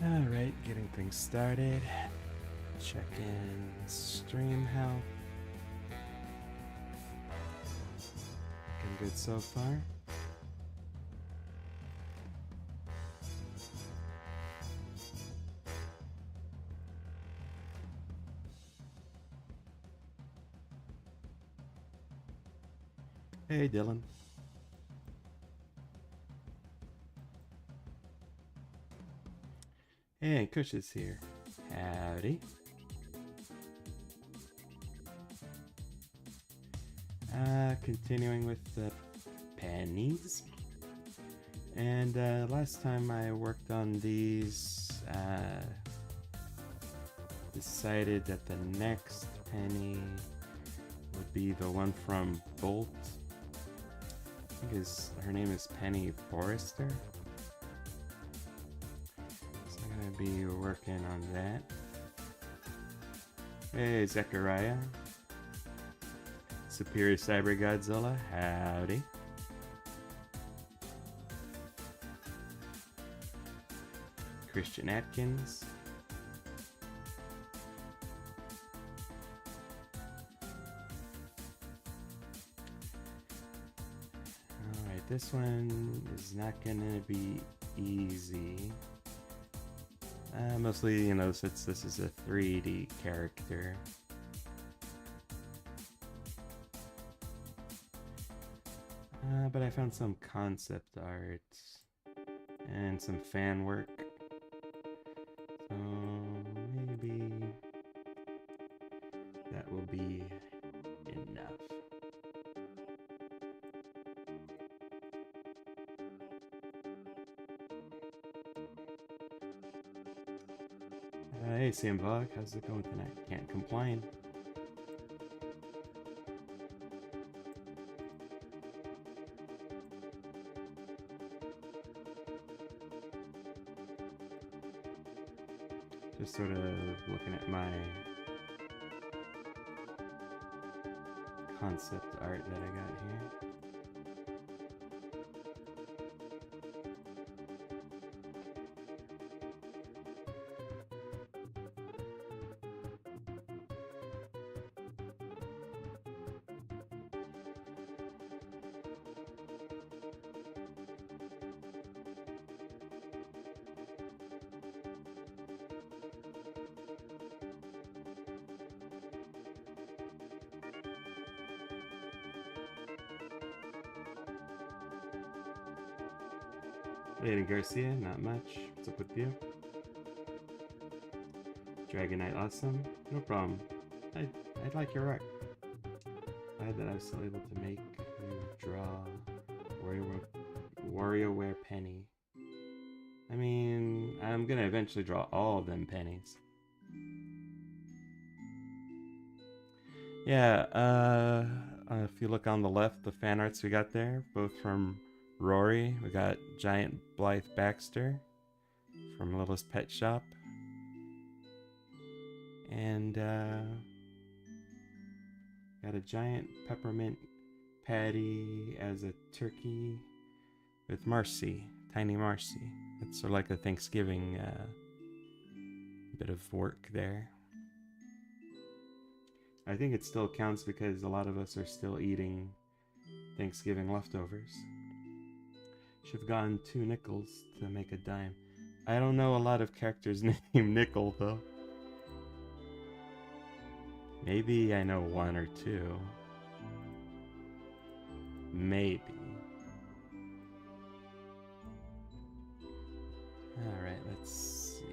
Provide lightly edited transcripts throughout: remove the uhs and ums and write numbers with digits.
Alright, getting things started. Check in stream health. Looking good so far. Hey Dylan. Hey, Kush is here. Howdy. Continuing with the pennies. And last time I worked on these, decided that the next penny would be the one from Bolt. I think her name is Penny Forrester. So I'm gonna be working on that. Hey, Zechariah. Superior Cyber Godzilla, howdy. Christian Atkins. Alright, this one is not gonna be easy. Mostly, since this is a 3D character. But I found some concept art and some fan work. So maybe that will be enough. Hey Simbog, how's it going tonight? Can't complain. Just sort of looking at my concept art that I got here. Lady Garcia, not much. What's up with you? Dragonite, awesome. No problem. I like your art. Glad that I was still able to make you draw WarioWare Penny. I mean, I'm gonna eventually draw all of them pennies. Yeah, if you look on the left, the fan arts we got there, both from Rory. We got Giant Blythe Baxter from Littlest Pet Shop. And got a giant peppermint patty as a turkey with Marcy, Tiny Marcy. It's sort of like a Thanksgiving bit of work there. I think it still counts because a lot of us are still eating Thanksgiving leftovers. Should have gotten 2 nickels to make a dime. I don't know a lot of characters named Nickel though. Maybe I know 1 or 2. Maybe. Alright, let's see.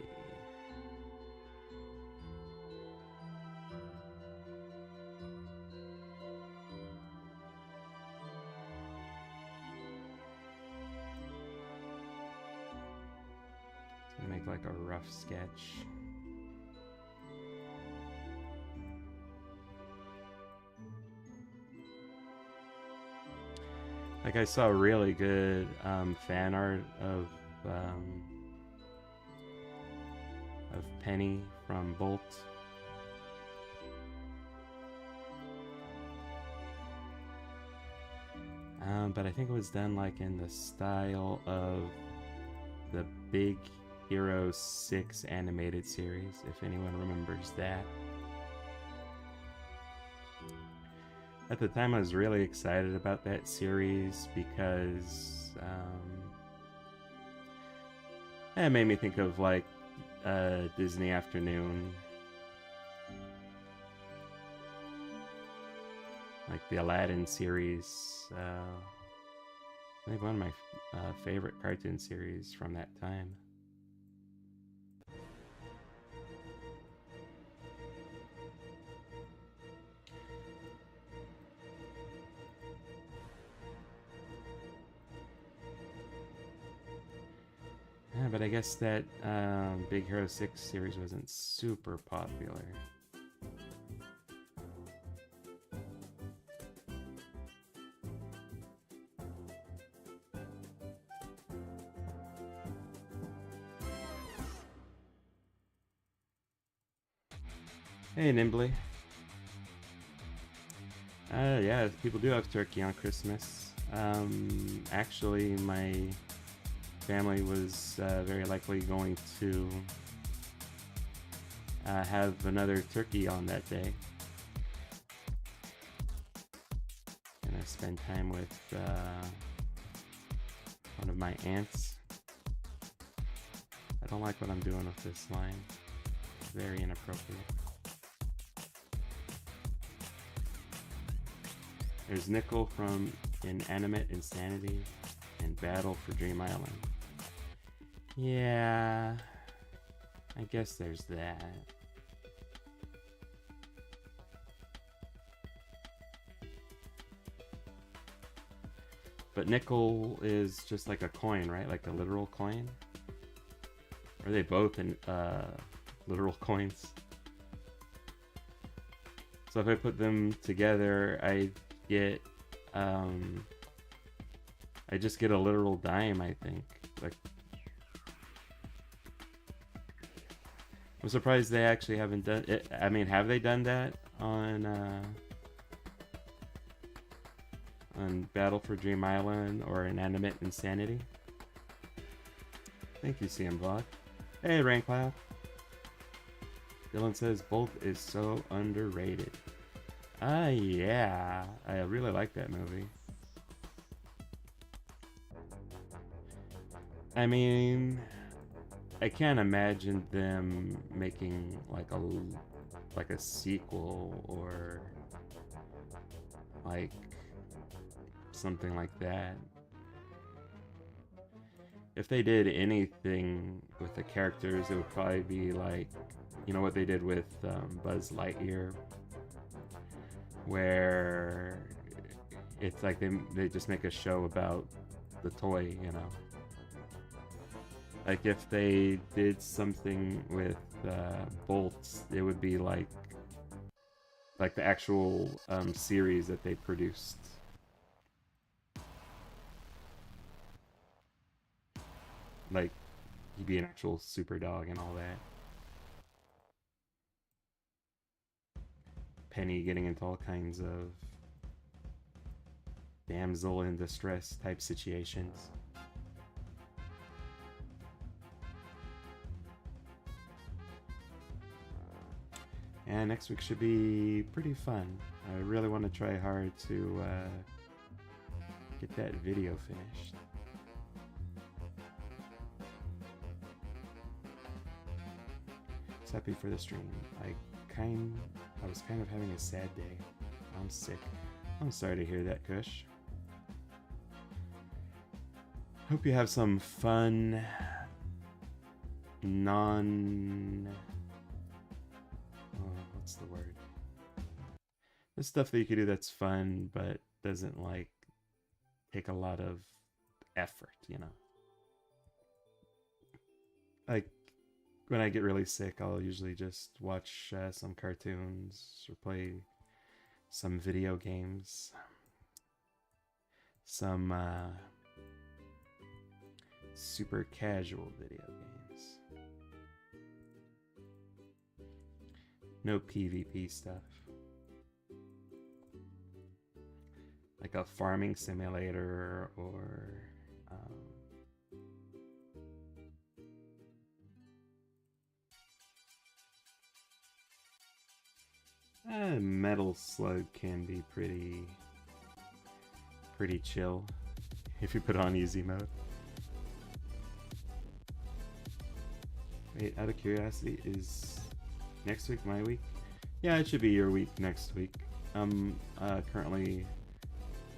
It's gonna make like a rough sketch. Like I saw really good fan art of Penny from Bolt. But I think it was done like in the style of the big Hero 6 animated series, if anyone remembers that. At the time, I was really excited about that series because it made me think of like Disney Afternoon, like the Aladdin series. I think one of my favorite cartoon series from that time. Yeah, but I guess that Big Hero 6 series wasn't super popular. Hey, Nimbly. Yeah, people do have turkey on Christmas. Actually, my family was very likely going to have another turkey on that day. Gonna spend time with one of my aunts. I don't like what I'm doing with this line. It's very inappropriate. There's Nickel from Inanimate Insanity and Battle for Dream Island. Yeah, I guess there's that. But nickel is just like a coin, right? Like a literal coin? Are they both in literal coins? So if I put them together, I get I just get a literal dime, I think. Like, I'm surprised they actually haven't done it. I mean, have they done that on Battle for Dream Island or Inanimate Insanity? Thank you, CM Vlog. Hey, Raincloud. Dylan says Bolt is so underrated. Yeah, I really like that movie. I mean, I can't imagine them making like a sequel or like something like that. If they did anything with the characters, it would probably be like, you know what they did with Buzz Lightyear, where it's like they just make a show about the toy, you know. Like if they did something with Bolts, it would be like the actual series that they produced. Like he'd be an actual super dog and all that. Penny getting into all kinds of damsel in distress type situations. And next week should be pretty fun. I really want to try hard to get that video finished. Just happy for the stream. I was kind of having a sad day. I'm sick. I'm sorry to hear that, Kush. Hope you have some fun, what's the word? The stuff that you can do that's fun, but doesn't like take a lot of effort, you know? Like, when I get really sick, I'll usually just watch some cartoons or play some video games. Some super casual video games. No PvP stuff. Like a farming simulator or Metal Slug can be pretty chill if you put on easy mode. Wait, out of curiosity, is next week my week? Yeah, it should be your week next week. I'm currently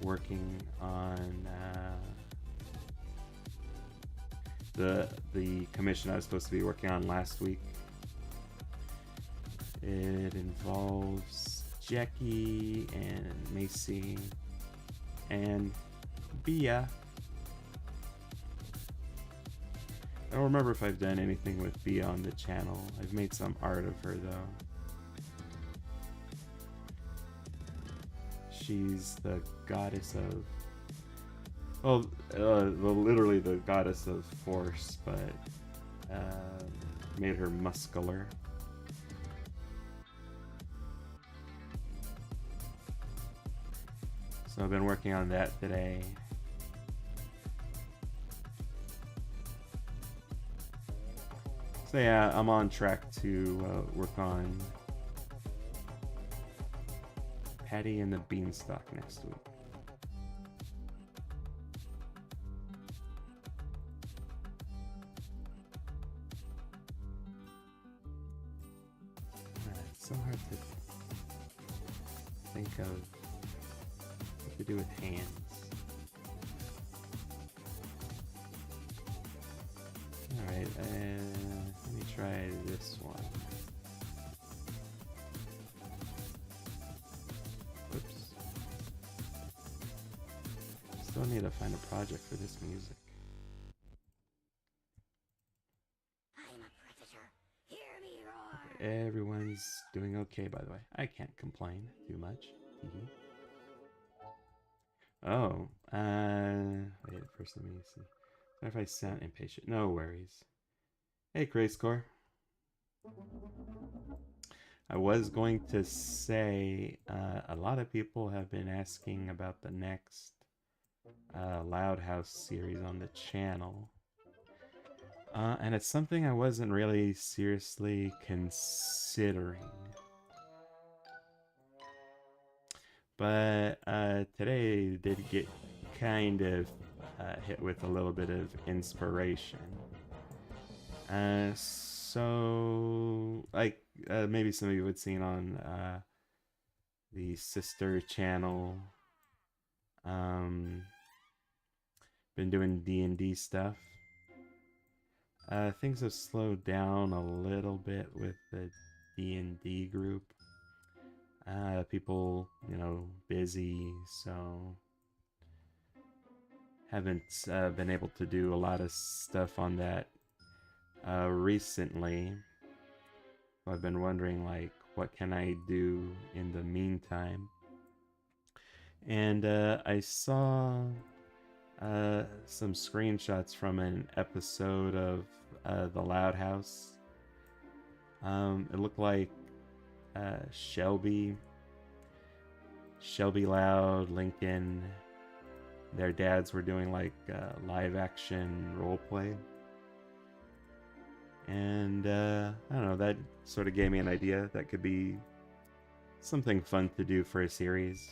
working on the commission I was supposed to be working on last week. It involves Jackie and Macy and Bia. I don't remember if I've done anything with Bia on the channel. I've made some art of her though. She's the goddess of, well, literally the goddess of force, but made her muscular. So I've been working on that today. So yeah, I'm on track to work on Patty and the Beanstalk next week. It's so hard to think of what to do with hands. Alright, let me try this one. Oops. Still need to find a project for this music. I'm a predator. Hear me roar. Everyone's doing okay, by the way. I can't complain too much. Oh, wait, first let me see. What if I sound impatient? No worries. Hey, Grayscore. I was going to say, a lot of people have been asking about the next Loud House series on the channel. And it's something I wasn't really seriously considering. But today did get kind of hit with a little bit of inspiration. So, like, maybe some of you had seen on the sister channel, been doing D&D stuff. Things have slowed down a little bit with the D&D group. People, you know, busy, so haven't been able to do a lot of stuff on that recently. I've been wondering, like, what can I do in the meantime? And I saw some screenshots from an episode of The Loud House. It looked like Shelby Loud, Lincoln, their dads were doing like live action roleplay. And I don't know, that sort of gave me an idea that could be something fun to do for a series.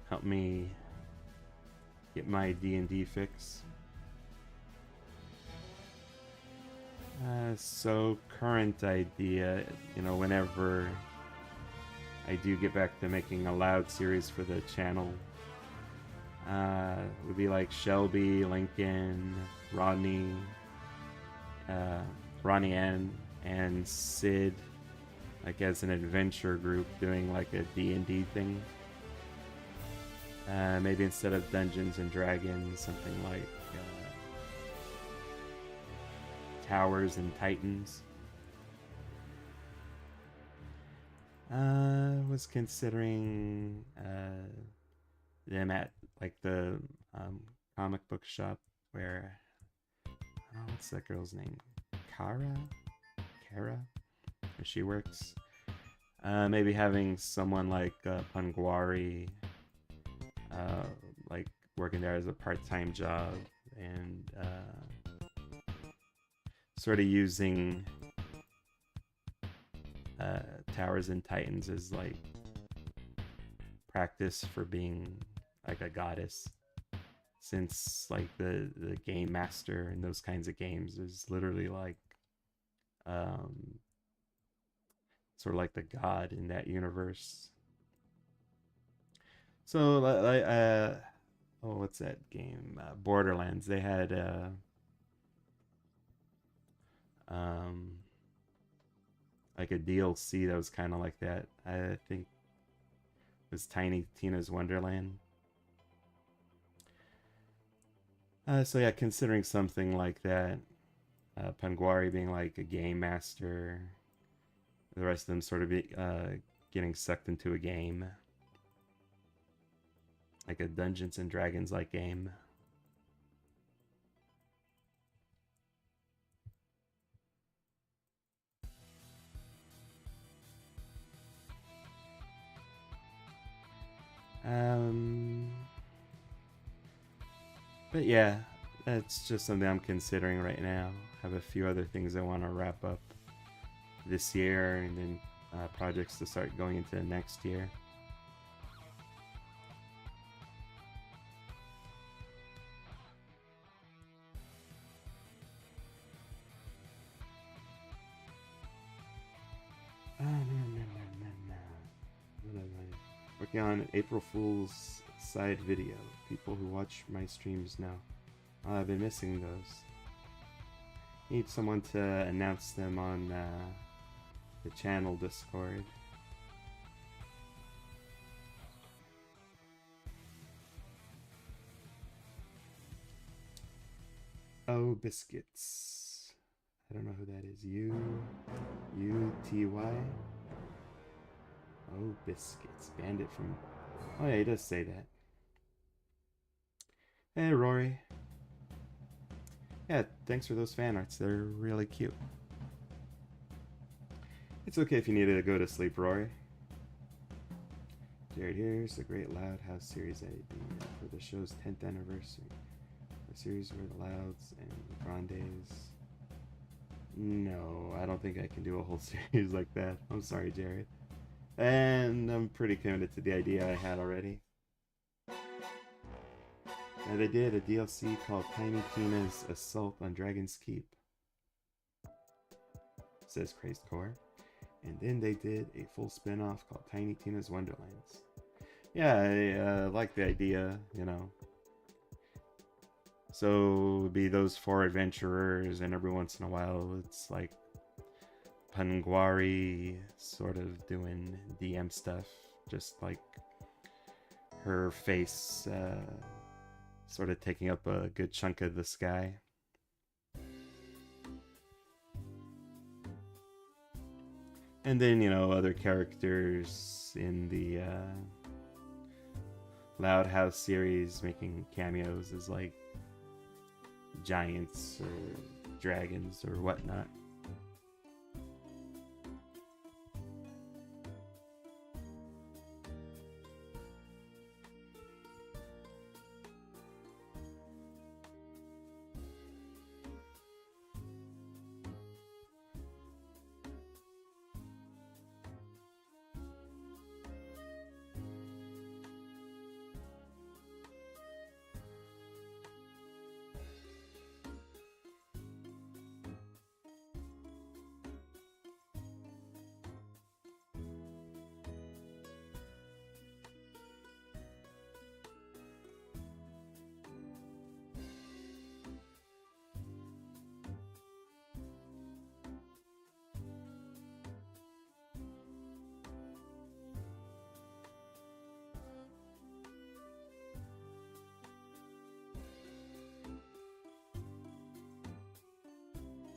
Help me get my D&D fix. So current idea, you know, whenever I do get back to making a Loud series for the channel, would be like Shelby, Lincoln, Rodney Ann, and Sid, like as an adventure group doing like a D&D thing. Maybe instead of Dungeons and Dragons, something like Towers and Titans. Was considering them at like the comic book shop where, what's that girl's name? Kara, where she works. Maybe having someone like Pungwari like working there as a part-time job, and sort of using Towers and Titans is like practice for being like a goddess, since like the game master in those kinds of games is literally like um sort of like the god in that universe. So like oh, what's that game, Borderlands, they had um like a DLC that was kind of like that. I think it was Tiny Tina's Wonderland. So yeah, considering something like that, Panguari being like a game master, the rest of them sort of getting sucked into a game, like a Dungeons and Dragons like game. Um, but yeah, that's just something I'm considering right now. Have a few other things I want to wrap up this year, and then projects to start going into next year. Working on an April Fool's side video. People who watch my streams know. I've been missing those. Need someone to announce them on the channel Discord. Oh, biscuits. I don't know who that is. U-T-Y? Oh, biscuits. Bandit from... Oh yeah, he does say that. Hey, Rory. Yeah, thanks for those fan arts. They're really cute. It's okay if you need to go to sleep, Rory. Jared, here's the Great Loud House series idea for the show's 10th anniversary. A series where the Louds and the Grandes... No, I don't think I can do a whole series like that. I'm sorry, Jared. And I'm pretty committed to the idea I had already. And they did a DLC called Tiny Tina's Assault on Dragon's Keep, says Crazed Core. And then they did a full spin-off called Tiny Tina's Wonderlands. Yeah, I like the idea, you know. So it would be those four adventurers, and every once in a while it's like Panguari sort of doing DM stuff, just like her face sort of taking up a good chunk of the sky. And then, you know, other characters in the Loud House series making cameos as like giants or dragons or whatnot.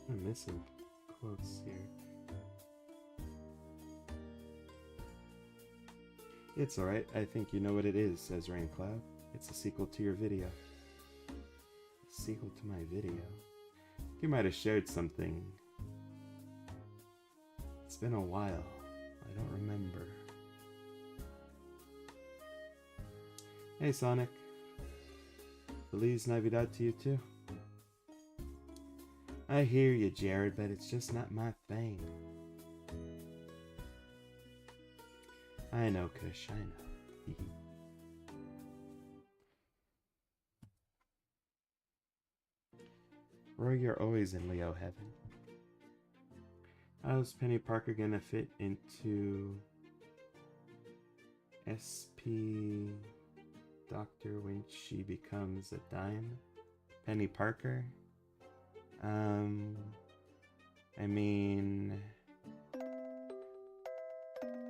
I'm missing quotes here. It's alright, I think you know what it is, says Raincloud. It's a sequel to your video. A sequel to my video? You might have shared something. It's been a while. I don't remember. Hey Sonic. Feliz Navidad to you too. I hear you, Jared, but it's just not my thing. I know, Kush, I know. Roy, you're always in Leo heaven. How's Penny Parker gonna fit into SP Doctor when she becomes a dime? Penny Parker? I mean,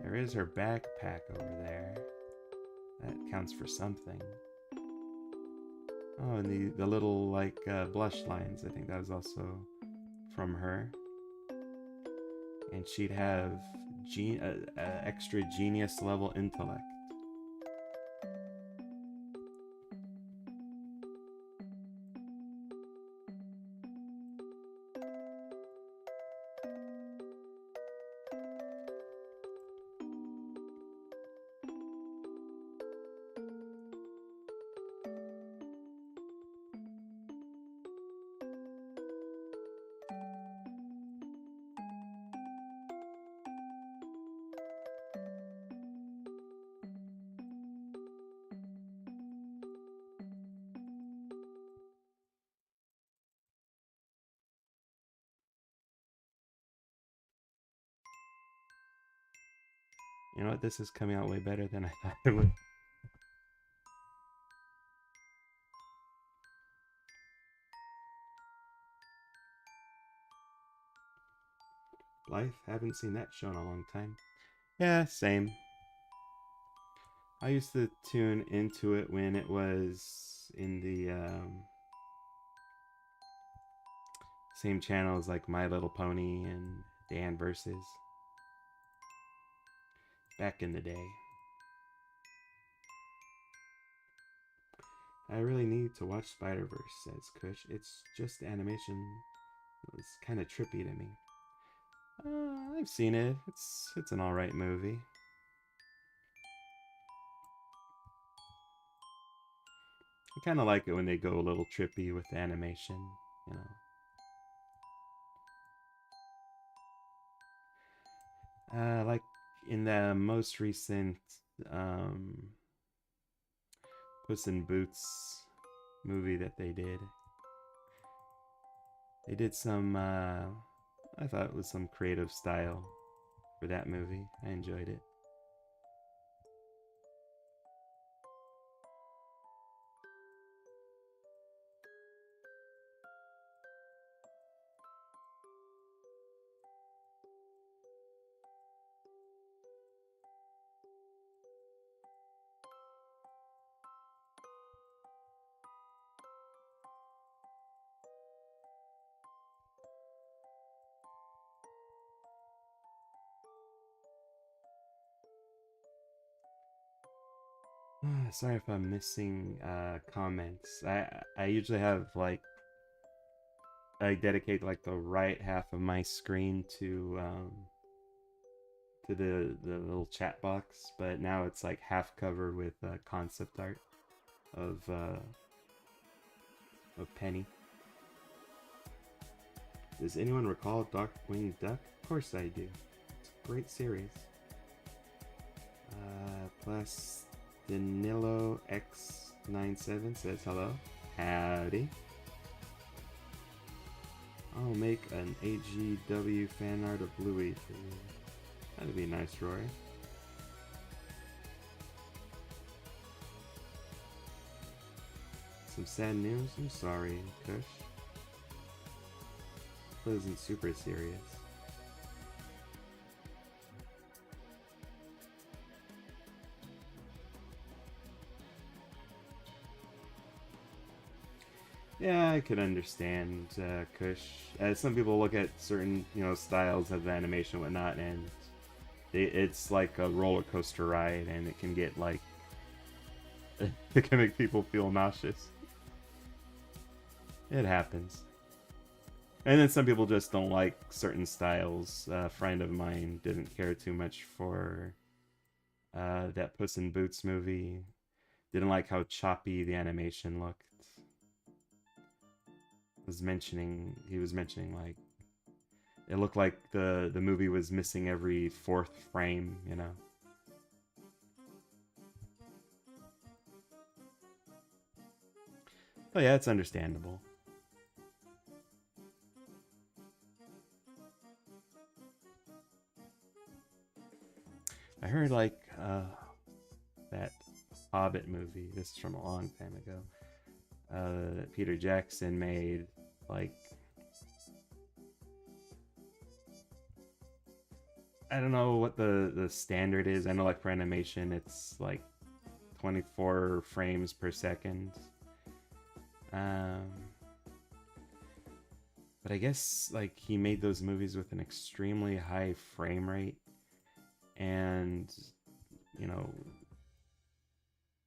there is her backpack over there. That counts for something. Oh, and the little, like, blush lines. I think that was also from her. And she'd have extra genius level intellect. You know what? This is coming out way better than I thought it would. Life? Haven't seen that show in a long time. Yeah, same. I used to tune into it when it was in the same channel as like My Little Pony and Dan Versus. Back in the day. I really need to watch Spider-Verse, says Kush. It's just animation. It's kind of trippy to me. I've seen it. It's an alright movie. I kind of like it when they go a little trippy with the animation, you know. Like in the most recent um, Puss in Boots movie that they did. They did some, I thought it was some creative style for that movie. I enjoyed it. Sorry if I'm missing comments. I usually have like I dedicate like the right half of my screen to the little chat box, but now it's like half covered with concept art of Penny. Does anyone recall Darkwing Duck? Of course I do. It's a great series. Plus Danilo X97 says hello. Howdy. I'll make an AGW fan art of Bluey for you. That'd be nice, Rory. Some sad news? I'm sorry, Kush. It wasn't super serious. Yeah, I could understand, Kush. Some people look at certain, styles of animation and whatnot, and it's like a roller coaster ride, and it can get like it can make people feel nauseous. It happens. And then some people just don't like certain styles. A friend of mine didn't care too much for that Puss in Boots movie. Didn't like how choppy the animation looked. He was mentioning like it looked like the movie was missing every fourth frame, Oh yeah, it's understandable. I heard like that Hobbit movie. This is from a long time ago. That Peter Jackson made. Like, I don't know what the standard is. I know like for animation, it's like 24 frames per second. Um, but I guess like he made those movies with an extremely high frame rate, and you know,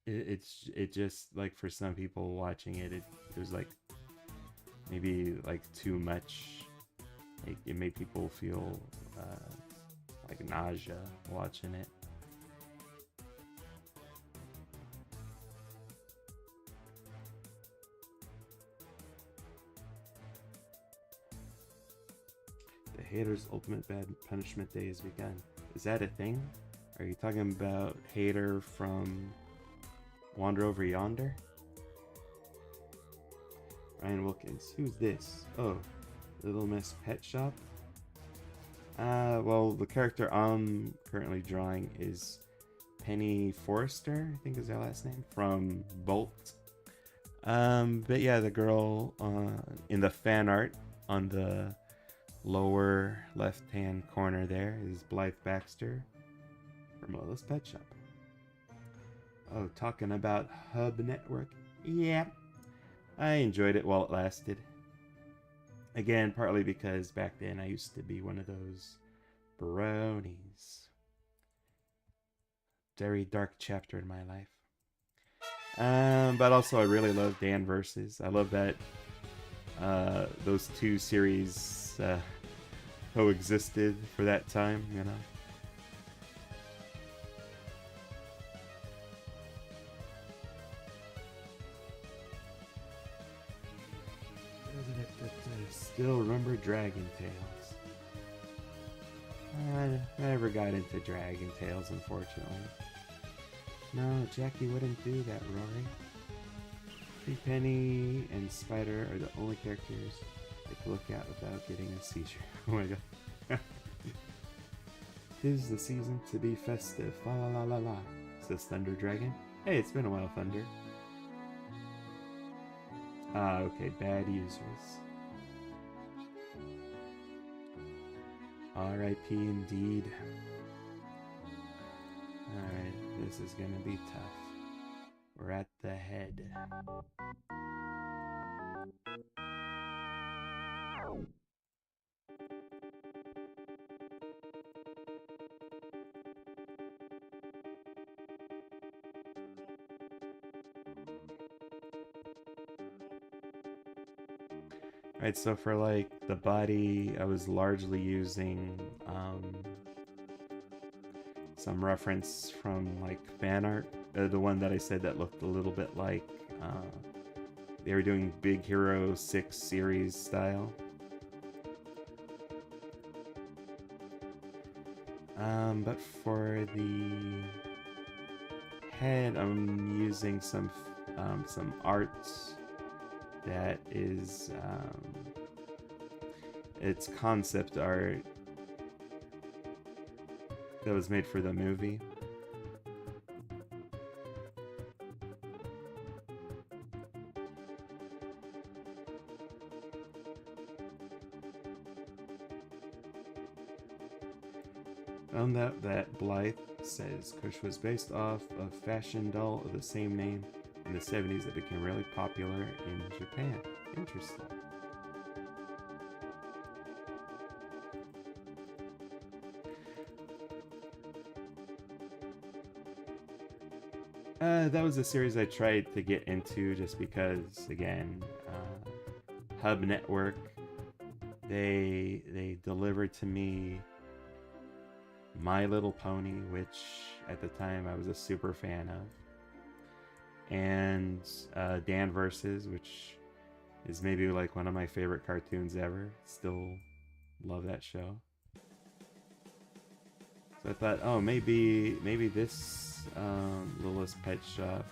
it just like for some people watching it, it was like maybe like too much. It made people feel like nausea watching it. The hater's ultimate bad punishment day has begun. Is that a thing? Are you talking about Hater from Wander Over Yonder? Ryan Wilkins. Who's this? Oh, Little Miss Pet Shop? Well, the character I'm currently drawing is Penny Forrester, I think is her last name, from Bolt. But yeah, the girl in the fan art on the lower left-hand corner there is Blythe Baxter from Lola's Pet Shop. Oh, talking about Hub Network. Yeah, I enjoyed it while it lasted. Again, partly because back then I used to be one of those bronies. Very dark chapter in my life. But also I really love Dan Versus. I love that those two series coexisted for that time, you know. Still remember Dragon Tales. I never got into Dragon Tales, unfortunately. No, Jackie wouldn't do that, Rory. I think Penny and Spider are the only characters I could look at without getting a seizure. Oh my god. 'Tis the season to be festive. La la la la la, says Thunder Dragon. Hey, it's been a while, Thunder. Ah, okay, bad users. R.I.P. indeed. Alright, this is gonna be tough. We're at the head. Alright, so for like the body, I was largely using some reference from like fan art. The one that I said that looked a little bit like they were doing Big Hero 6 series style. But for the head, I'm using some art that is it's concept art that was made for the movie. Found out that Blythe says Kush was based off a fashion doll of the same name in the 70s that became really popular in Japan. Interesting. That was a series I tried to get into just because, again, Hub Network, they delivered to me My Little Pony, which at the time I was a super fan of, and Dan Versus, which is maybe like one of my favorite cartoons ever. Still love that show. So I thought, oh, maybe this Littlest Pet Shop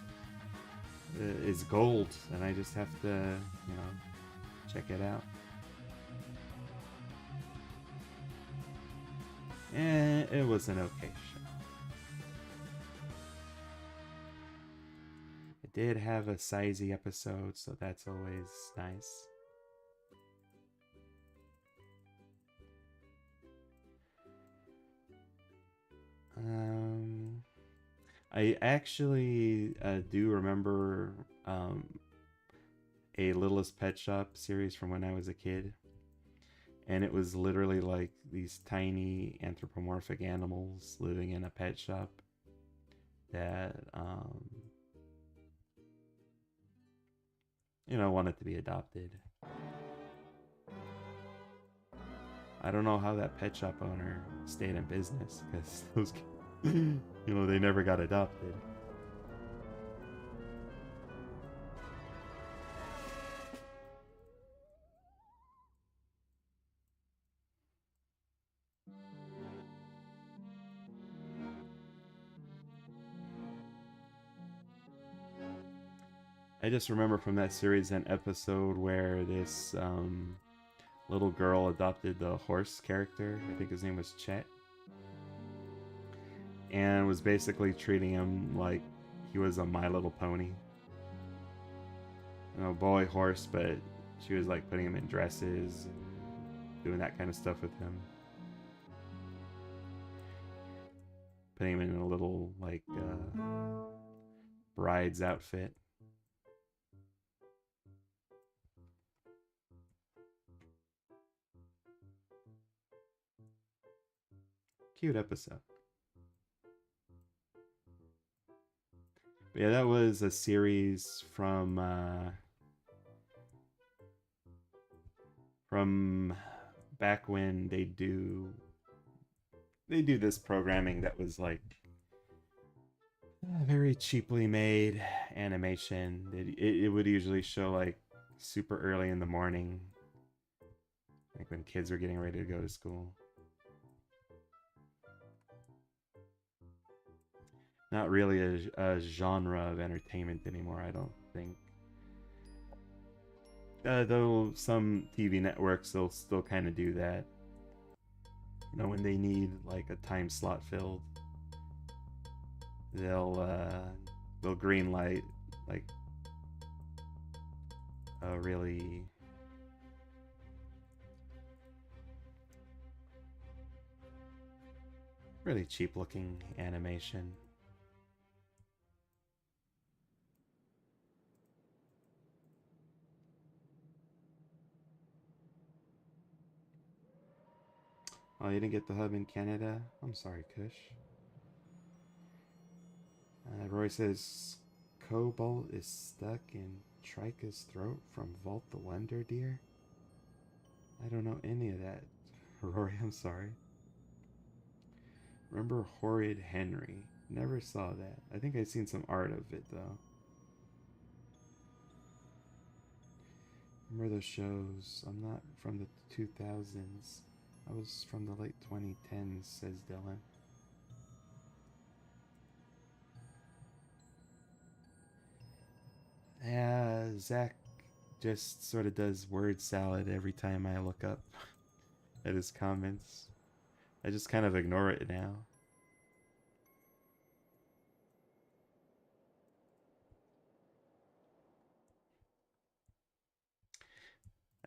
is gold, and I just have to, you know, check it out. And it was an okay show. It did have a sizey episode, so that's always nice. I actually do remember a Littlest Pet Shop series from when I was a kid. And it was literally like these tiny anthropomorphic animals living in a pet shop that, you know, wanted to be adopted. I don't know how that pet shop owner stayed in business, because those, you know, they never got adopted. I just remember from that series an episode where this little girl adopted the horse character. I think his name was Chet. And was basically treating him like he was a My Little Pony. You know, boy horse, but she was like putting him in dresses, doing that kind of stuff with him. Putting him in a little, like, bride's outfit. Cute episode. But yeah, that was a series from back when they do this programming that was like very cheaply made animation. It would usually show like super early in the morning, like when kids were getting ready to go to school. Not really a genre of entertainment anymore, I don't think. Though some TV networks, they'll still kind of do that. You know, when they need like a time slot filled, they'll green light like a really cheap looking animation. Oh, you didn't get the hub in Canada? I'm sorry, Kush. Roy says Cobalt is stuck in Trika's throat from Vault the Wonder Deer. I don't know any of that, Rory. I'm sorry. Remember Horrid Henry? Never saw that. I think I've seen some art of it though. Remember those shows? I'm not from the 2000s. I was from the late 2010s, says Dylan. Yeah, Zach just sort of does word salad every time I look up at his comments. I just kind of ignore it now.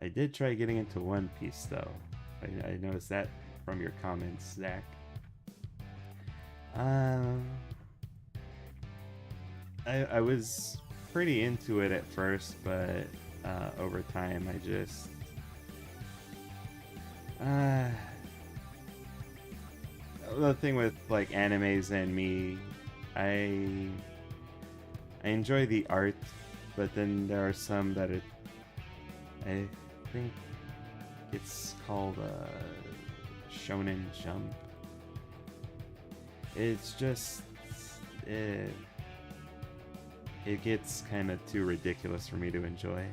I did try getting into One Piece though. I noticed that from your comments, Zach. I was pretty into it at first, but over time I just the thing with like animes and me, I enjoy the art, but then there are some that I think it's called Shonen Jump. It's just it gets kind of too ridiculous for me to enjoy.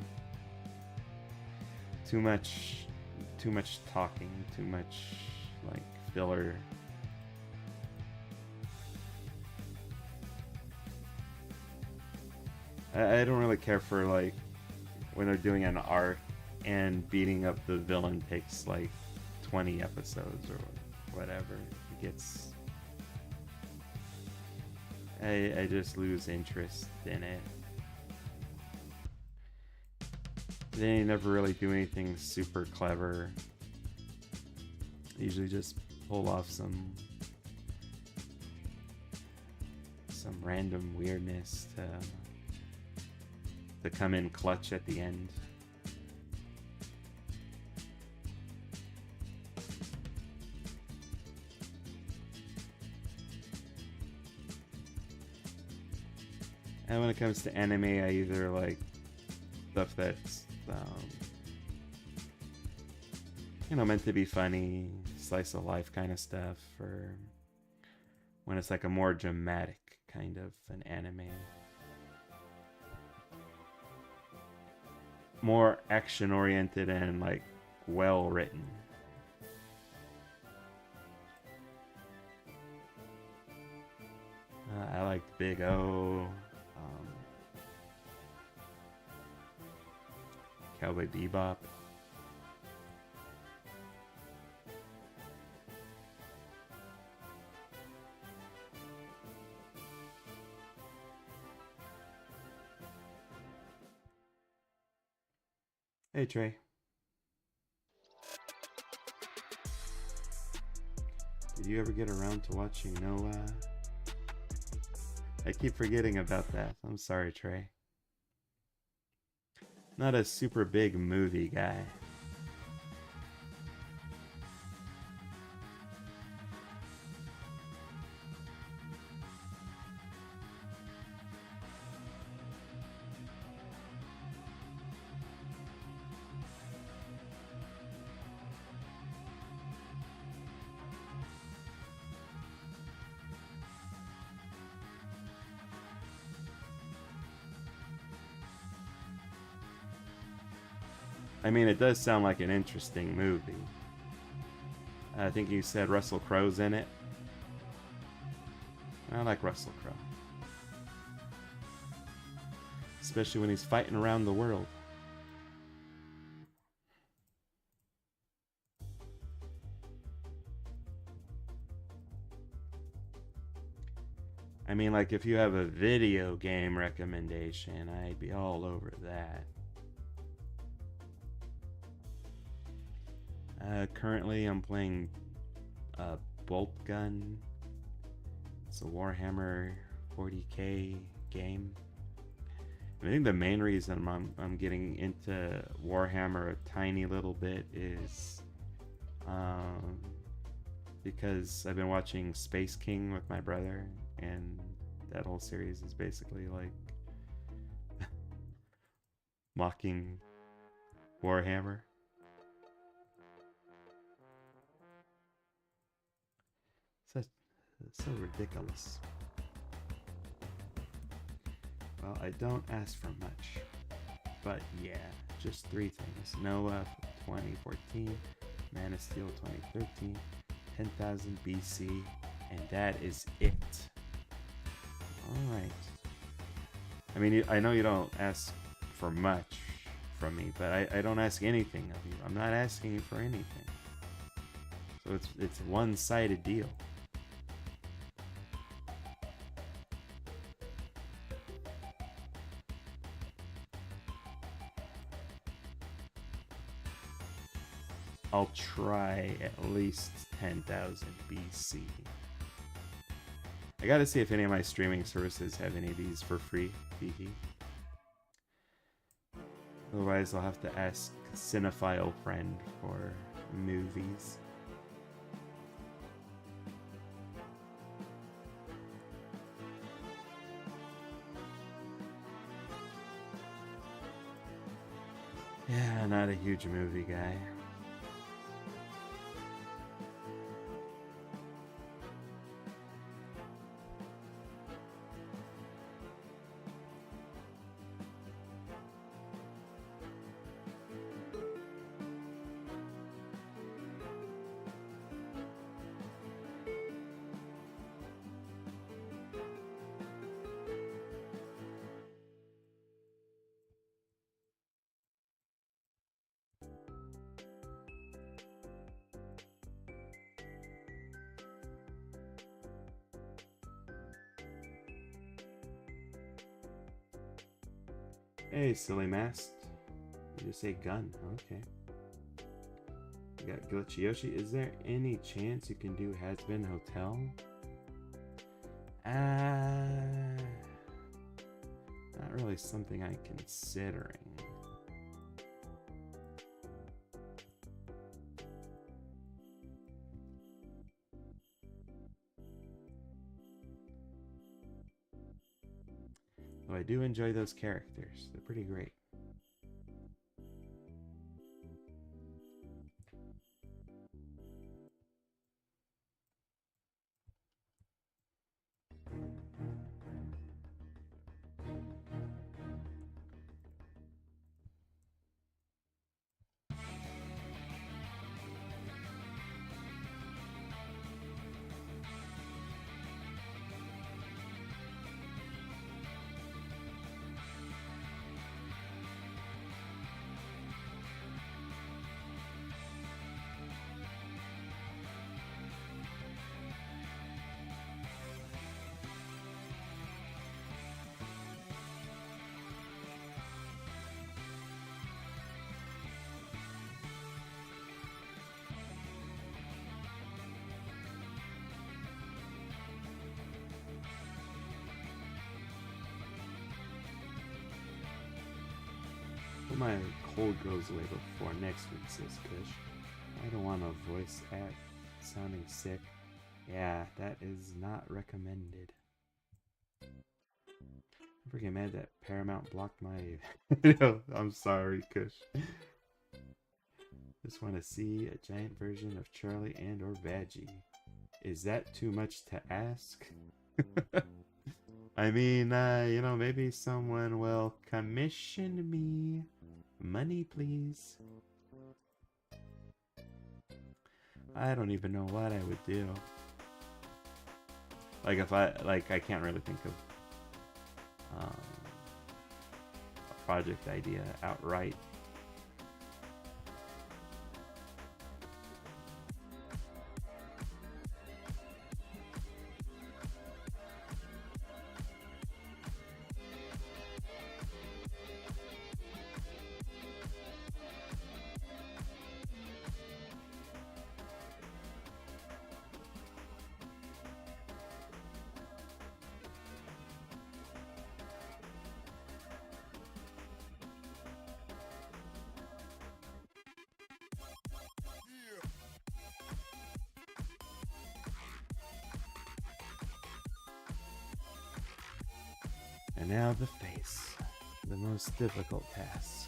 Too much talking, too much like filler. I don't really care for like when they're doing an arc and beating up the villain takes like 20 episodes or whatever. It gets. I just lose interest in it. They never really do anything super clever. They usually just pull off some random weirdness to come in clutch at the end. And when it comes to anime, I either like stuff that's meant to be funny, slice of life kind of stuff, or when it's like a more dramatic kind of an anime. More action oriented and like well written. I like Big O, Cowboy Bebop. Hey Trey. Did you ever get around to watching Noah? I keep forgetting about that. I'm sorry, Trey. Not a super big movie guy. I mean, it does sound like an interesting movie. I think you said Russell Crowe's in it. I like Russell Crowe. Especially when he's fighting around the world. I mean, like, if you have a video game recommendation, I'd be all over that. Currently, I'm playing Bolt Gun. It's a Warhammer 40k game. I think the main reason I'm getting into Warhammer a tiny little bit is because I've been watching Space King with my brother, and that whole series is basically like mocking Warhammer. So ridiculous. Well, I don't ask for much, but yeah, just 3 things. Noah 2014, Man of Steel 2013, 10,000 BC, and that is it. Alright. I mean, I know you don't ask for much from me, but I don't ask anything of you. I'm not asking you for anything. So it's a one-sided deal. I'll try at least 10,000 BC. I gotta see if any of my streaming services have any of these for free. Otherwise, I'll have to ask Cinephile Friend for movies. Yeah, not a huge movie guy. Hey, silly mask. You just say gun. Okay. We got Glitchy Yoshi. Is there any chance you can do Has Been Hotel? Not really something I'm considering. Though I do enjoy those characters. They're pretty great. Hope my cold goes away before next week, says Kush. I don't want a voice act sounding sick. Yeah, that is not recommended. I'm freaking mad that Paramount blocked my video. I'm sorry, Kush. Just want to see a giant version of Charlie and or Veggie. Is that too much to ask? I mean, you know, maybe someone will commission me. Money, please. I don't even know what I would do. Like, if I can't really think of a project idea outright. And now the face, the most difficult task.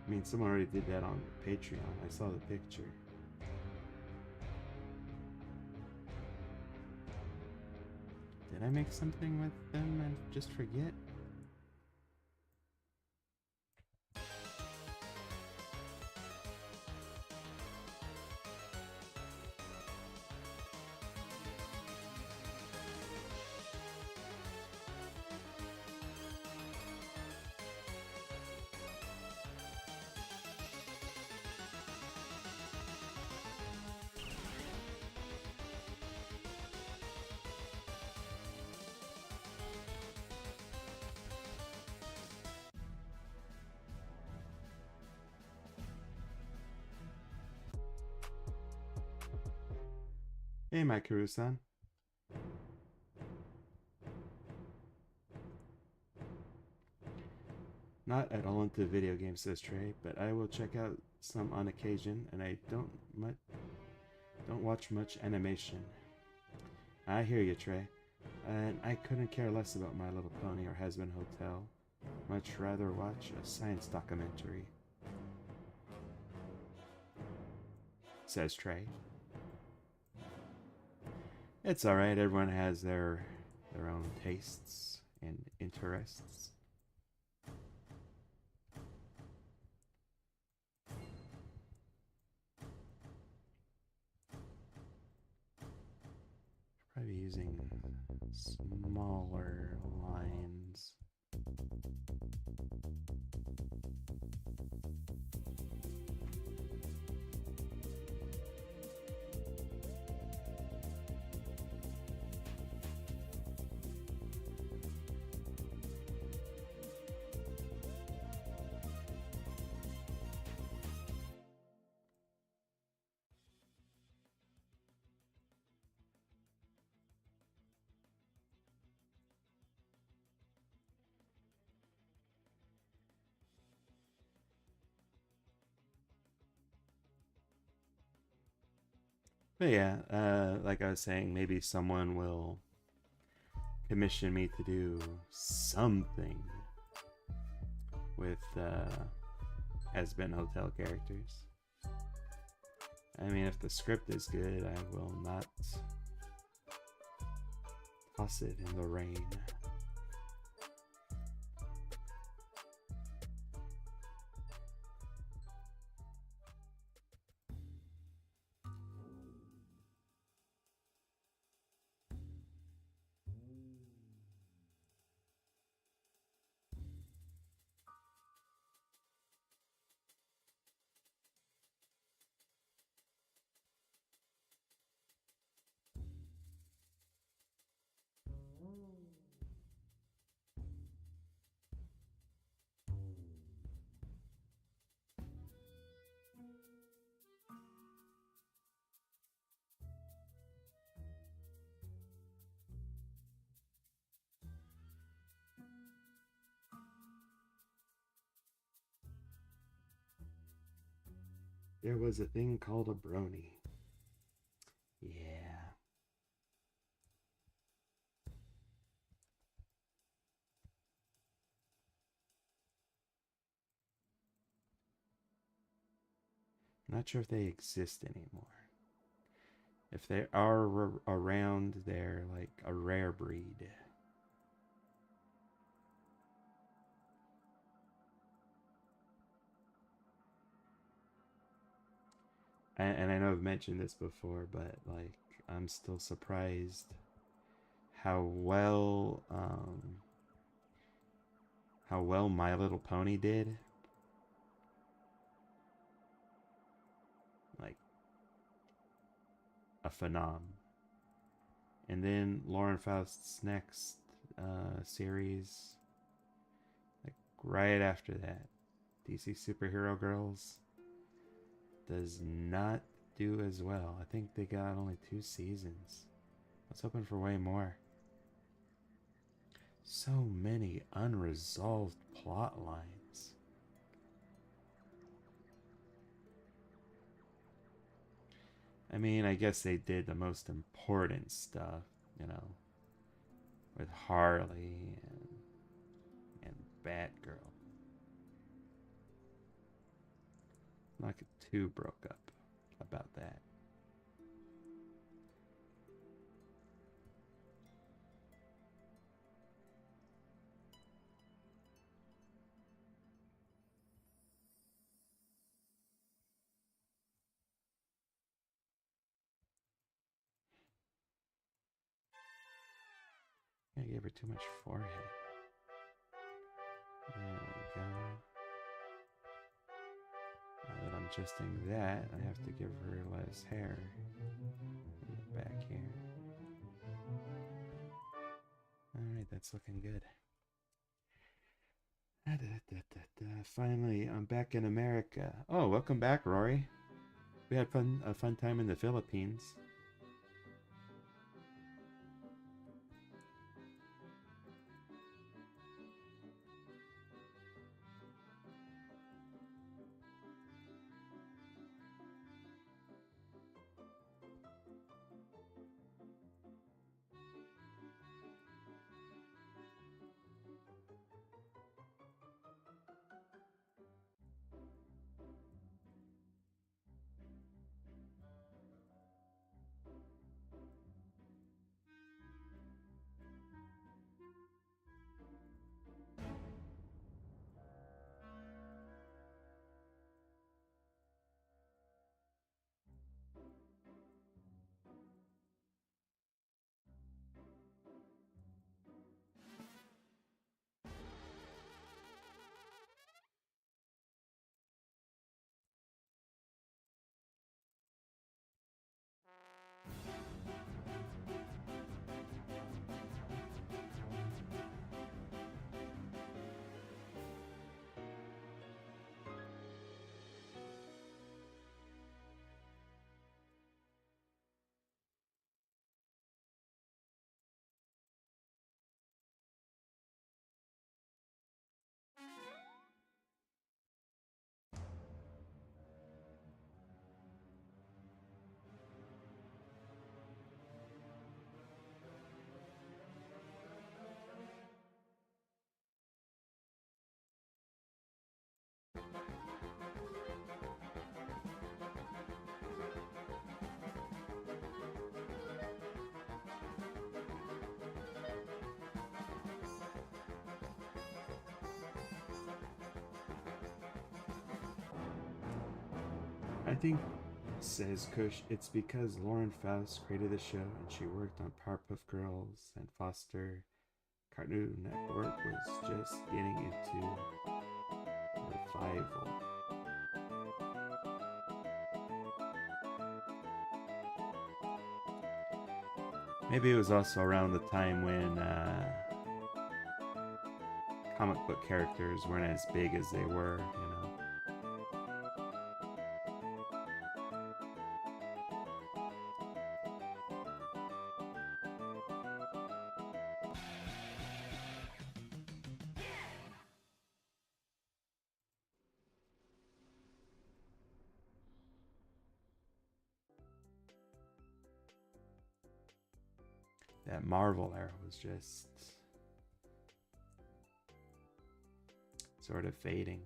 I mean, someone already did that on Patreon. I saw the picture. Did I make something with them and just forget? Hey, my Kuru-san. Not at all into video games, says Trey, but I will check out some on occasion, and I don't Don't watch much animation. I hear you, Trey. And I couldn't care less about My Little Pony or Has Been Hotel. Much rather watch a science documentary. Says Trey. It's alright, everyone has their own tastes and interests. Probably using smaller lines. But yeah, like I was saying, maybe someone will commission me to do something with Has Been Hotel characters. I mean, if the script is good, I will not toss it in the rain. There was a thing called a brony. Yeah. Not sure if they exist anymore. If they are around, they're like a rare breed. And I know I've mentioned this before, but like I'm still surprised how well My Little Pony did. Like a phenom. And then Lauren Faust's next series, like right after that, DC Superhero Girls, does not do as well. I think they got only 2 seasons. I was hoping for way more. So many unresolved plot lines. I mean, I guess they did the most important stuff, you know, with Harley and Batgirl. Not too broke up about that. I gave her too much forehead. There we go. Now that I'm adjusting that, I have to give her less hair in the back here. Alright, that's looking good. Finally, I'm back in America. Oh, welcome back, Rory. We had a fun time in the Philippines. I think, says Kush, it's because Lauren Faust created the show and she worked on Powerpuff Girls and Foster. Cartoon Network was just getting into revival. Maybe it was also around the time when comic book characters weren't as big as they were, you know. That Marvel era was just sort of fading.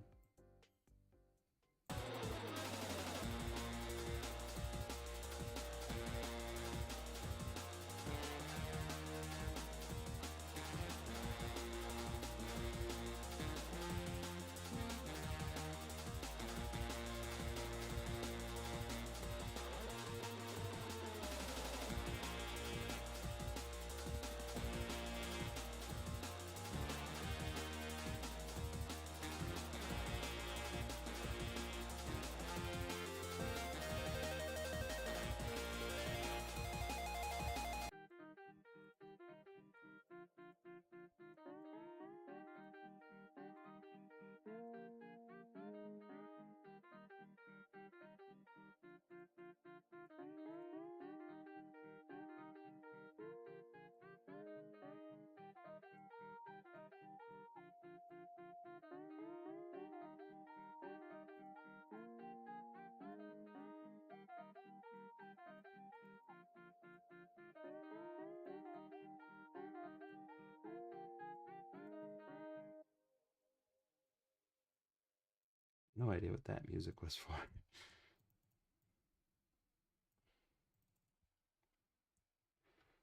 No idea what that music was for.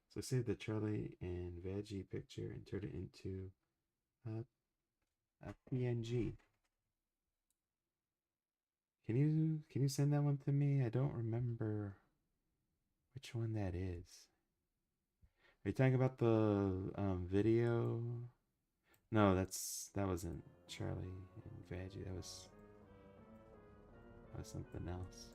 So I saved the Charlie and Veggie picture and turned it into a, a PNG. Can you send that one to me? I don't remember which one that is. Are you talking about the video? No, that wasn't Charlie and Veggie. That was something else.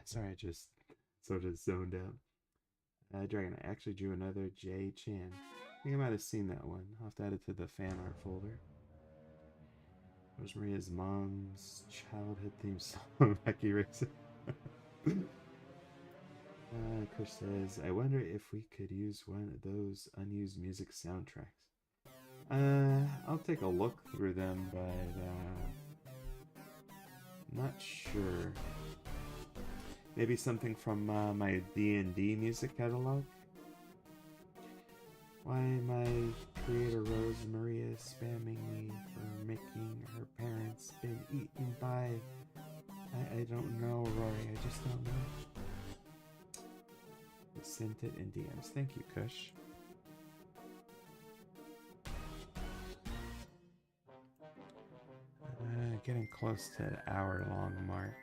Sorry, I just sort of zoned out. Dragon, I actually drew another J Chan. I think I might have seen that one. I'll have to add it to the fan art folder. Rosemary's mom's childhood theme song, Becky Racer. Chris says, I wonder if we could use one of those unused music soundtracks. I'll take a look through them, but Not sure. Maybe something from my D&D music catalog? Why my creator Rose Maria is spamming me for making her parents been eaten by... I don't know, Rory. I just don't know. I sent it in DMs. Thank you, Kush. Getting close to an hour-long mark.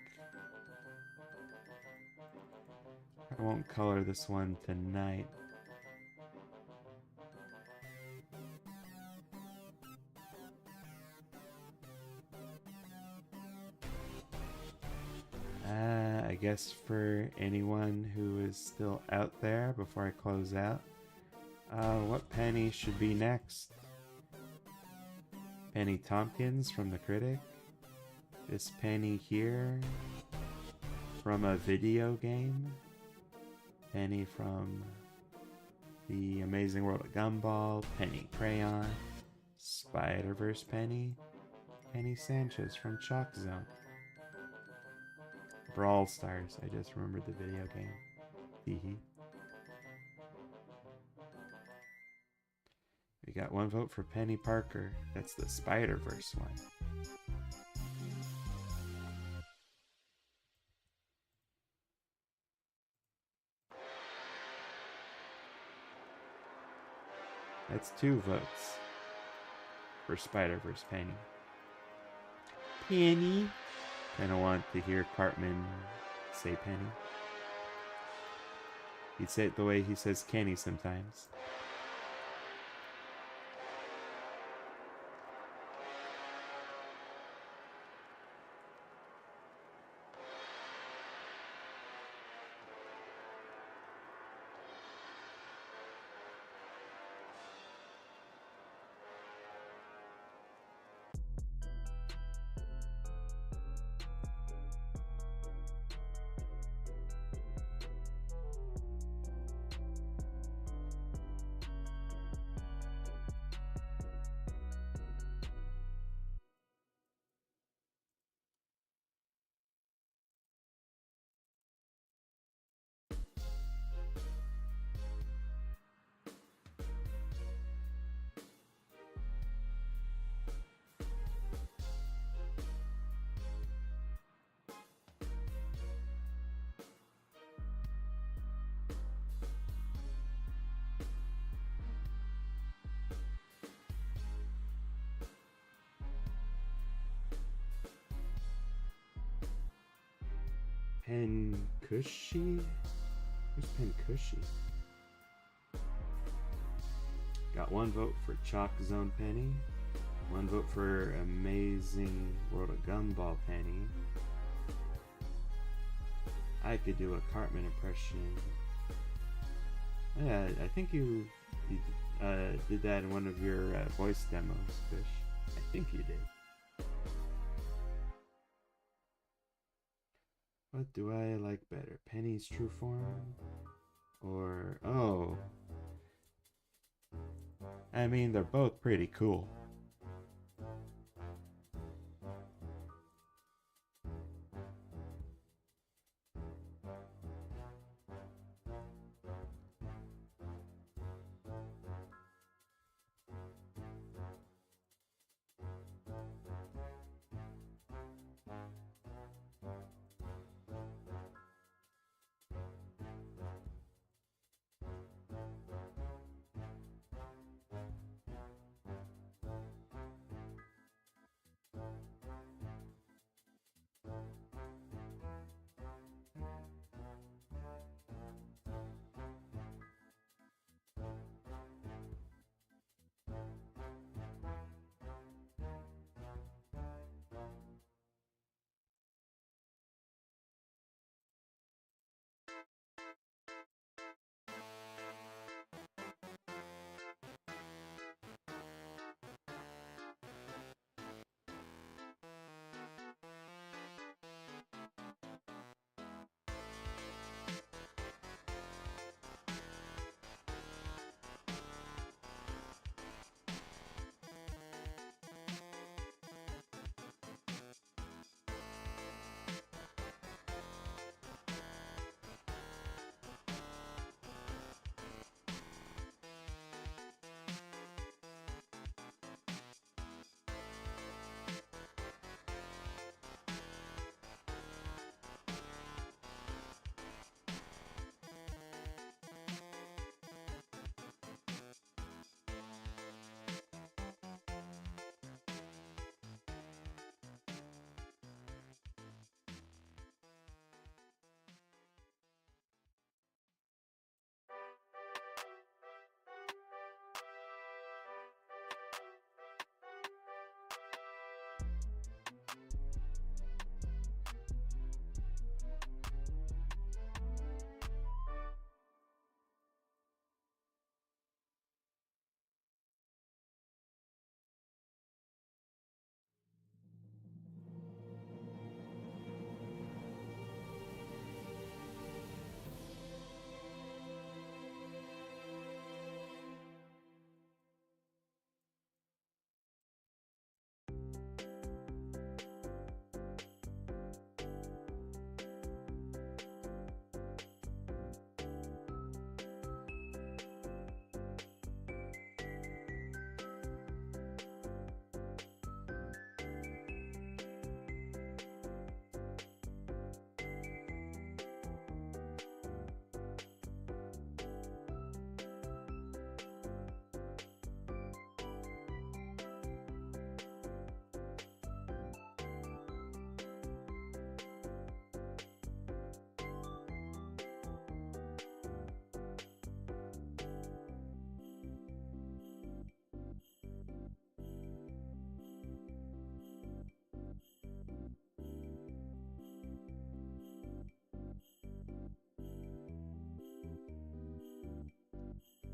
I won't color this one tonight. I guess for anyone who is still out there before I close out, what penny should be next? Penny Tompkins from The Critic. This penny here from a video game. Penny from The Amazing World of Gumball. Penny Crayon. Spider-Verse Penny. Penny Sanchez from Chalk Zone. Brawl Stars. I just remembered the video game. Hee. We got one vote for Penny Parker. That's the Spider-Verse one. That's 2 votes for Spider-Verse Penny. Penny. I don't want to hear Cartman say Penny. He'd say it the way he says Kenny sometimes. Pencushi? Who's Pencushi? Got 1 vote for Chalk Zone Penny. 1 vote for Amazing World of Gumball Penny. I could do a Cartman impression. Yeah, I think you did that in one of your voice demos, Fish. I think you did. What do I like better? Penny's true form? Or... oh. I mean, they're both pretty cool.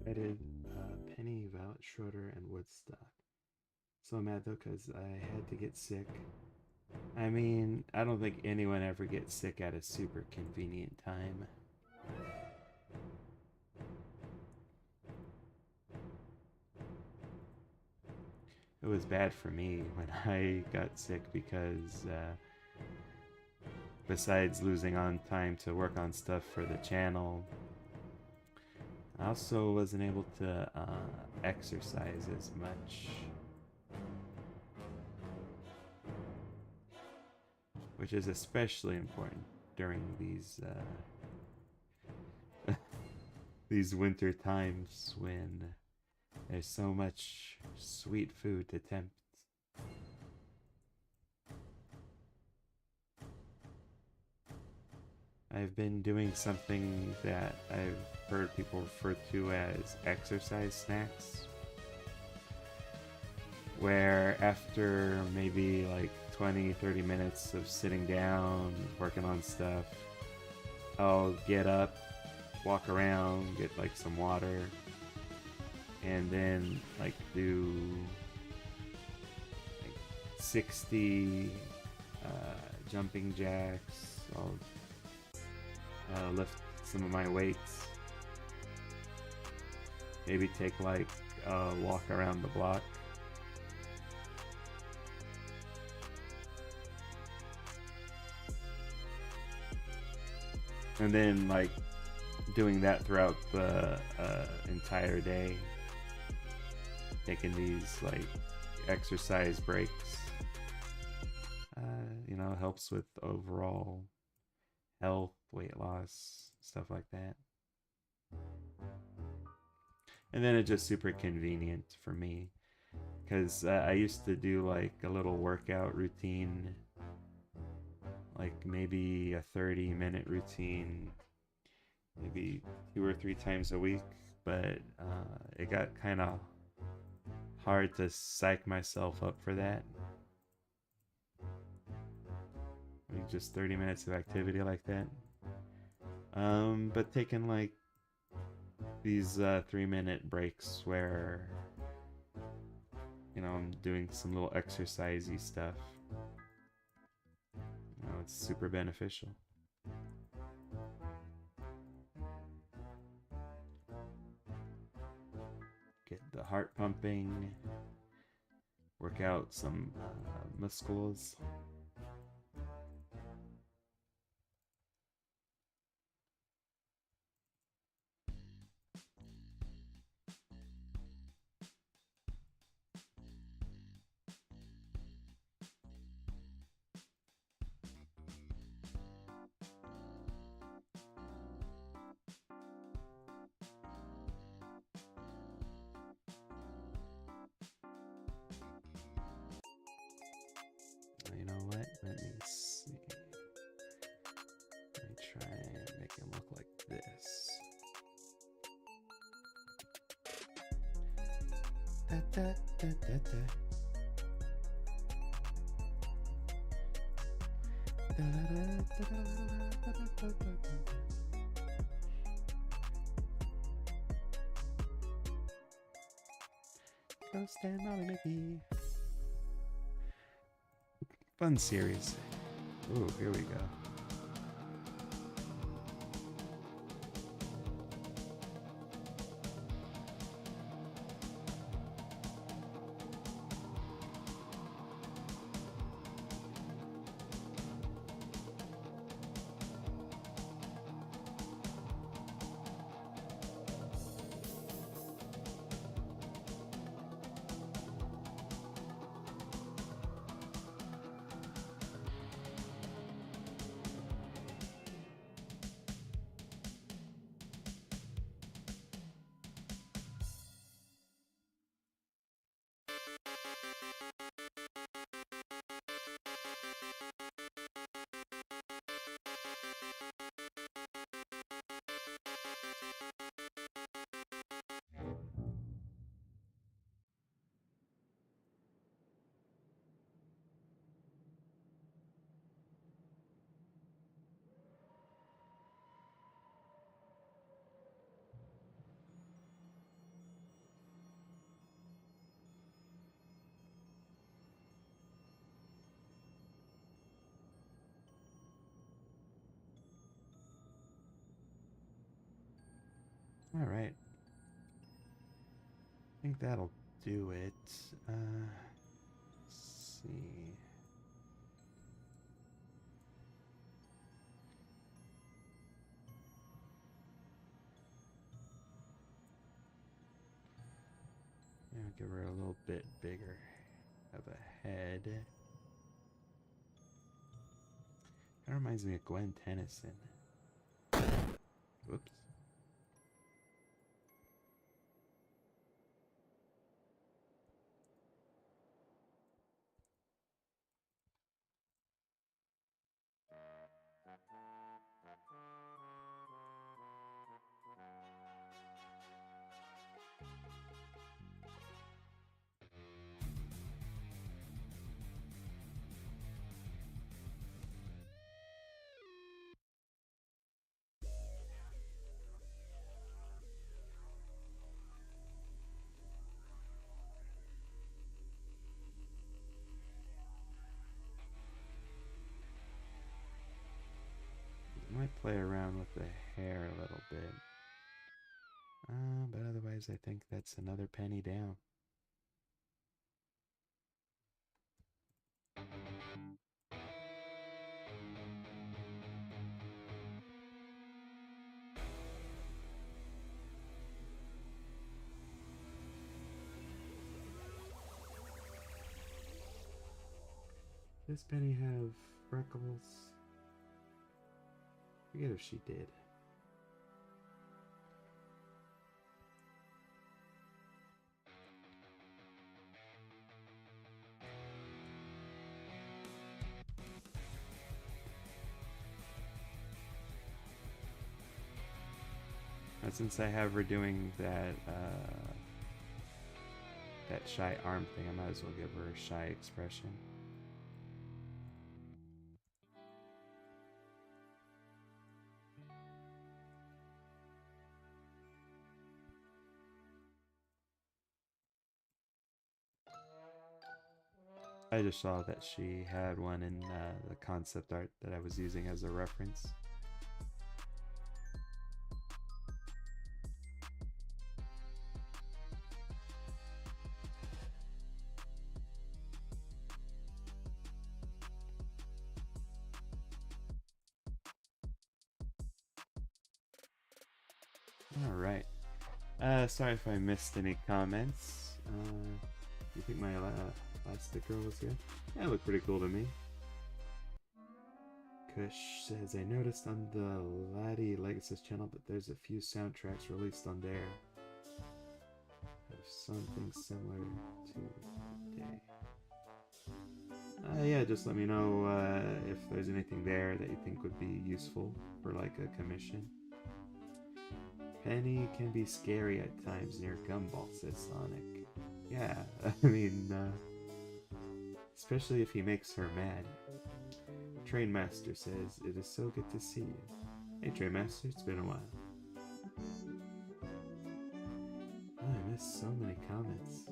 Added Penny, Violet Schroeder, and Woodstock. So mad though because I had to get sick. I mean, I don't think anyone ever gets sick at a super convenient time. It was bad for me when I got sick because besides losing on time to work on stuff for the channel, I also wasn't able to exercise as much, which is especially important during these winter times when there's so much sweet food to tempt. I've been doing something that I've heard people refer to as exercise snacks, where after maybe like 20-30 minutes of sitting down, working on stuff, I'll get up, walk around, get like some water, and then like do like 60 jumping jacks. I'll lift some of my weights, maybe take like a walk around the block. And then like doing that throughout the entire day, taking these like exercise breaks, you know, helps with overall health, weight loss, stuff like that. And then it's just super convenient for me because I used to do like a little workout routine, like maybe a 30-minute routine, maybe 2 or 3 times a week, but it got kind of hard to psych myself up for that. Like just 30 minutes of activity like that. But taking like these 3-minute breaks where, you know, I'm doing some little exercisey stuff, you know, it's super beneficial. Get the heart pumping, work out some muscles. You know what? Let me see. Let me try and make him look like this. Da, da, da, da, da. Da, da, da, da, da, da, da, da. Go stand Molly Mickey. Fun series. Ooh, here we go. Alright. I think that'll do it. Let's see. Yeah, give her a little bit bigger of a head. That reminds me of Gwen Tennyson. Whoops. Might play around with the hair a little bit. But otherwise I think that's another penny down. Does Penny have freckles? I forget if she did. And since I have her doing that that shy arm thing, I might as well give her a shy expression. I just saw that she had one in the concept art that I was using as a reference. Alright. Sorry if I missed any comments. You think my Elastic Girl was good? Yeah, it looked pretty cool to me. Kush says, I noticed on the Laddie Legacy channel that there's a few soundtracks released on there. There's something similar to today. Yeah, just let me know if there's anything there that you think would be useful for like a commission. Penny can be scary at times near Gumball, says Sonic. Yeah, I mean, especially if he makes her mad. Trainmaster says, it is so good to see you. Hey Trainmaster, it's been a while. Oh, I missed so many comments.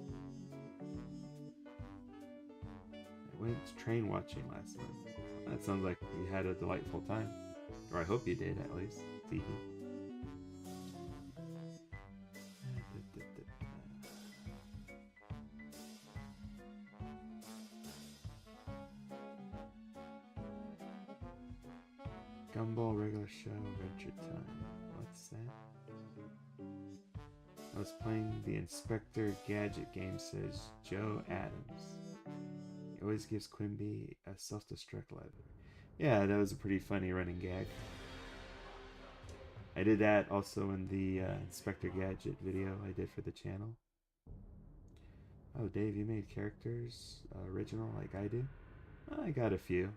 I went train watching last night. That sounds like you had a delightful time. Or I hope you did, at least. Tee hee. Gumball regular show, Adventure Time. What's that? I was playing the Inspector Gadget game, says Joe Adams. He always gives Quimby a self-destruct lever. Yeah, that was a pretty funny running gag. I did that also in the Inspector Gadget video I did for the channel. Oh, Dave, you made characters original like I do? I got a few.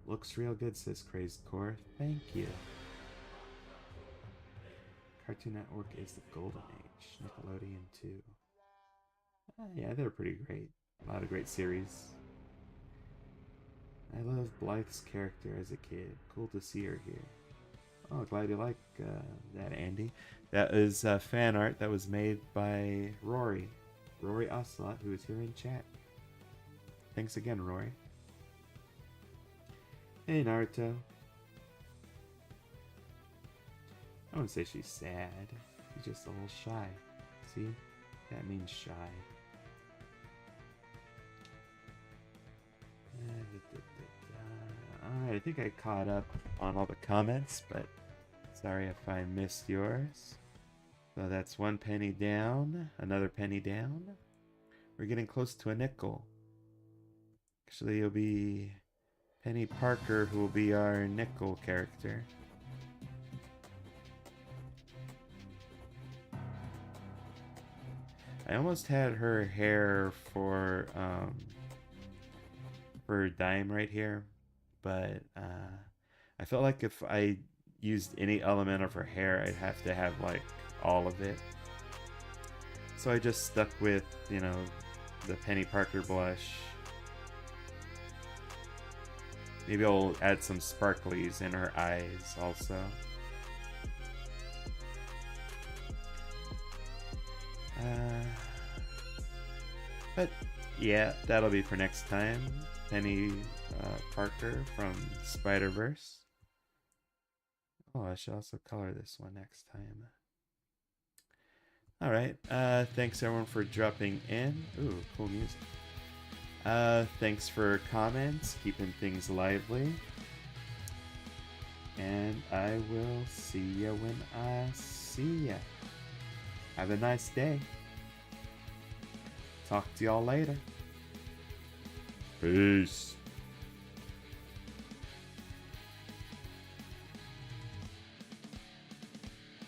Looks real good, says Crazed Core. Thank you. Cartoon Network is the golden age. Nickelodeon too. Yeah, they're pretty great. A lot of great series. I love Blythe's character as a kid. Cool to see her here. Oh, glad you like that, Andy. That is fan art that was made by Rory. Rory Ocelot, who is here in chat. Thanks again, Rory. Hey, Naruto. wouldn't say she's sad. She's just a little shy. See? That means shy. Alright, I think I caught up on all the comments, but sorry if I missed yours. So that's 1 penny down, another penny down. We're getting close to a nickel. Actually, it'll be Penny Parker who will be our nickel character. I almost had her hair for dime right here, but I felt like if I used any element of her hair, I'd have to have like all of it. So I just stuck with, you know, the Penny Parker blush. Maybe I'll add some sparklies in her eyes also. But yeah, that'll be for next time. Penny Parker from Spider-Verse. Oh, I should also color this one next time. Alright, thanks everyone for dropping in. Ooh, cool music. Thanks for comments, keeping things lively. And I will see ya when I see ya. Have a nice day. Talk to y'all later. Peace.